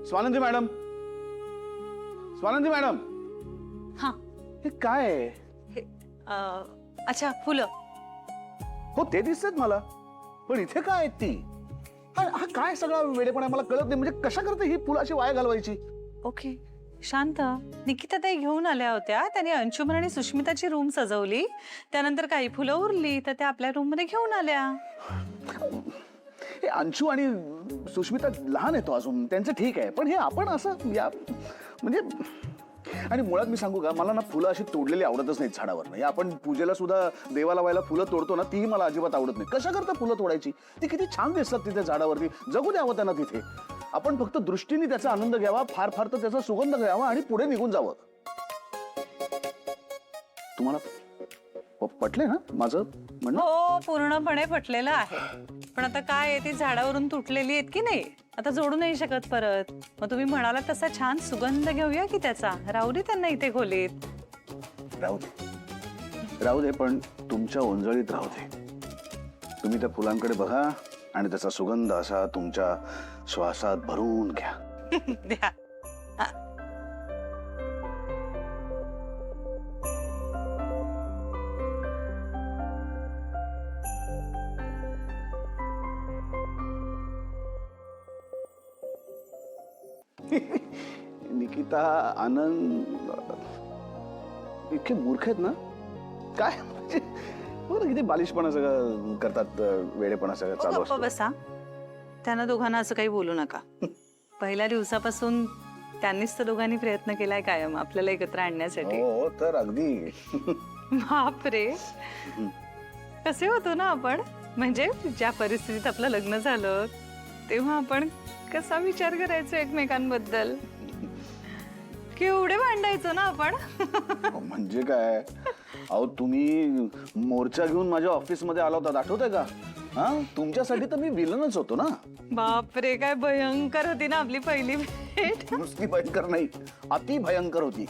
Swanandi madam, Swanandi madam, हा हे काय आहे? हे, अच्छा फुलं. हो ते दिसतात मला, पण इथे काय आहेत ती? हा काय सगळा वेडेपणा मला कळत नाही. म्हणजे कशा करते ही फुलं अशी वाया घालवायची? ओके शांत. निकिता ताई घेऊन आल्या होत्या, त्याने अंशुमन आणि सुष्मिताची रूम सजवली, त्यानंतर काही फुलं उरली तर त्या आपल्या रूम मध्ये घेऊन आल्या. हे अंशू आणि सुष्मिता लहान आहे तो अजून, त्यांचं ठीक आहे, पण हे आपण असं या म्हणजे. आणि मुळात मी सांगू का, मला ना फुलं अशी तोडलेली आवडतच नाहीत झाडावर. नाही आपण पूजेला सुद्धा देवाला व्हायला फुलं तोडतो ना, तीही मला अजिबात आवडत नाही. कशा करता फुलं तोडायची? ती किती छान दिसतात तिथे झाडावरती, जगू द्यावं त्यांना तिथे. आपण फक्त दृष्टीने त्याचा आनंद घ्यावा, फार फार तर त्याचा सुगंध घ्यावा आणि पुढे निघून जावं. तुम्हाला पटले ना माझं म्हणणं? हो पूर्णपणे पटलेलं आहे, पण आता काय आहे, ती झाडावरून तुटलेली आहेत की नाही, आता जोडू नाही शकत परत. मग तुम्ही म्हणाला तसा छान सुगंध घेऊया की त्याचा, राहू दे त्यांना इथे खोलीत. राहू दे, राहू दे, पण तुमच्या ओंजळीत राहू दे. तुम्ही त्या फुलांकडे बघा आणि त्याचा सुगंध असा तुमच्या श्वासात भरून घ्या. द्या. निकिता, आनंद इतके मूर्ख आहेत ना काय? म्हणजे बघ ना किती बालिशपणा सगळं करतात, वेडेपणा सगळं चालू गप्प असतो. बसा. त्यांना दोघांना असं काही बोलू नका. पहिल्या दिवसापासून त्यांनीच तर दोघांनी प्रयत्न केलाय कायम आपल्याला एकत्र आणण्यासाठी. हो तर अगदी. बापरे, कसे होतो ना आपण, म्हणजे ज्या परिस्थितीत आपलं लग्न झालं तेव्हा आपण कसा विचार करायचो एकमेकांबद्दल, केवढे भांडायचो ना आपण. म्हणजे काय, अहो तुम्ही मोर्चा घेऊन माझ्या ऑफिस मध्ये आला होता, आठवतंय का? हा, तुमच्यासाठी तर मी विलनच होतो ना. बापरे, काय भयंकर होती ना आपली पहिली भेट. नुसती भयंकर नाही, अति भयंकर होती.